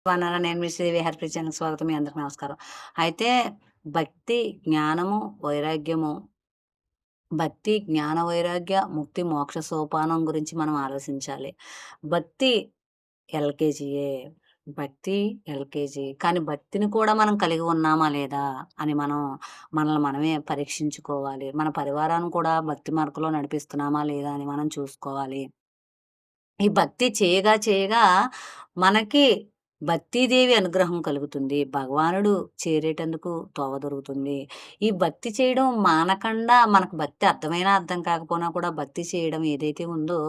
బాగున్నారా? నేను మీ శ్రీదేవి హెర్బల్ ఛానల్‌కి స్వాగతం. మీ అందరికి నమస్కారం. అయితే భక్తి, జ్ఞానము, వైరాగ్యము, భక్తి, జ్ఞాన వైరాగ్య, ముక్తి, మోక్ష సోపానం గురించి మనం ఆలోచించాలి. భక్తి ఎల్‌కేజీయే. భక్తి ఎల్‌కేజీ. కానీ భక్తిని కూడా మనం కలిగి ఉన్నామా లేదా అని మనల్ని మనమే పరీక్షించుకోవాలి. మన పరివారాన్ని కూడా భక్తి మార్గంలో నడిపిస్తున్నామా లేదా అని మనం చూసుకోవాలి. ఈ భక్తి చేయగా చేయగా మనకి భక్తిదేవి అనుగ్రహం కలుగుతుంది. భగవానుడు చేరేటందుకు తోవ దొరుకుతుంది. ఈ భక్తి చేయడం మానకుండా మనకు భక్తి అర్థమైనా, అర్థం కాకపోయినా కూడా భక్తి చేయడం ఏదైతే ఉందో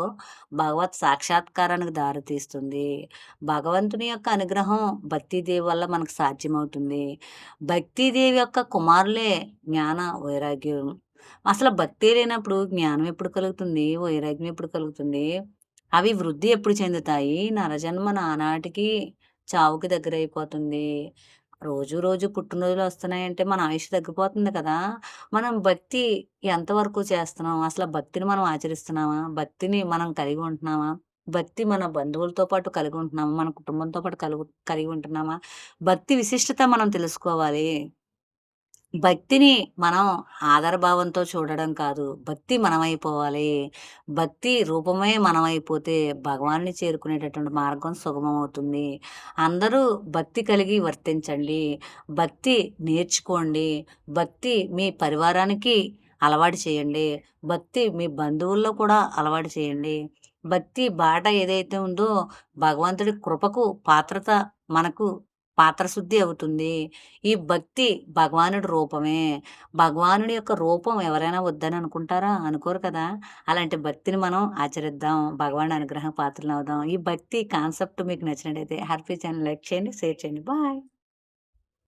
భగవత్ సాక్షాత్కారానికి దారితీస్తుంది. భగవంతుని యొక్క అనుగ్రహం భక్తిదేవి వల్ల మనకు సాధ్యమవుతుంది. భక్తిదేవి యొక్క కుమారులే జ్ఞాన, వైరాగ్యం. అసలు భక్తే లేనప్పుడు జ్ఞానం ఎప్పుడు కలుగుతుంది? వైరాగ్యం ఎప్పుడు కలుగుతుంది? అవి వృద్ధి ఎప్పుడు చెందుతాయి? నరజన్మ నానాటికి చావుకి దగ్గరైపోతుంది. రోజు రోజు పుట్టినరోజులొస్తున్నాయంటే మన ఆయుష్ తగ్గిపోతుంది కదా! మనం భక్తి ఎంతవరకు చేస్తున్నాం? అసల భక్తిని మనం ఆచరిస్తున్నామా? భక్తిని మనం కలిగి ఉంటున్నామా? భక్తి మన బంధువులతో పాటు కలిగి ఉంటున్నామా? మన కుటుంబంతో పాటు కలిగి ఉంటున్నామా? భక్తి విశిష్టత మనం తెలుసుకోవాలి. భక్తిని మనం ఆదరభావంతో చూడడం కాదు. భక్తి మనమైపోవాలి. భక్తి రూపమే మనమైపోతే భగవానుని చేరుకునేటటువంటి మార్గం సుగమమవుతుంది. అందరూ భక్తి కలిగి వర్తించండి. భక్తి నేర్చుకోండి. భక్తి మీ పరివారానికి అలవాటు చేయండి. భక్తి మీ బంధువుల్లో కూడా అలవాటు చేయండి. భక్తి బాట ఏదైతే ఉందో భగవంతుడి కృపకు పాత్రత మనకు పాత్రశుద్ధి అవుతుంది. ఈ భక్తి భగవానుడి రూపమే. భగవానుడి యొక్క రూపం ఎవరైనా వద్దని అనుకుంటారా? అనుకోరు కదా! అలాంటి భక్తిని మనం ఆచరిద్దాం. భగవానుడి అనుగ్రహ పాత్రలవుదాం. ఈ భక్తి కాన్సెప్ట్ మీకు నచ్చినట్టయితే హ్యాపీ ఛానల్ లైక్ చేయండి, షేర్ చేయండి. బాయ్.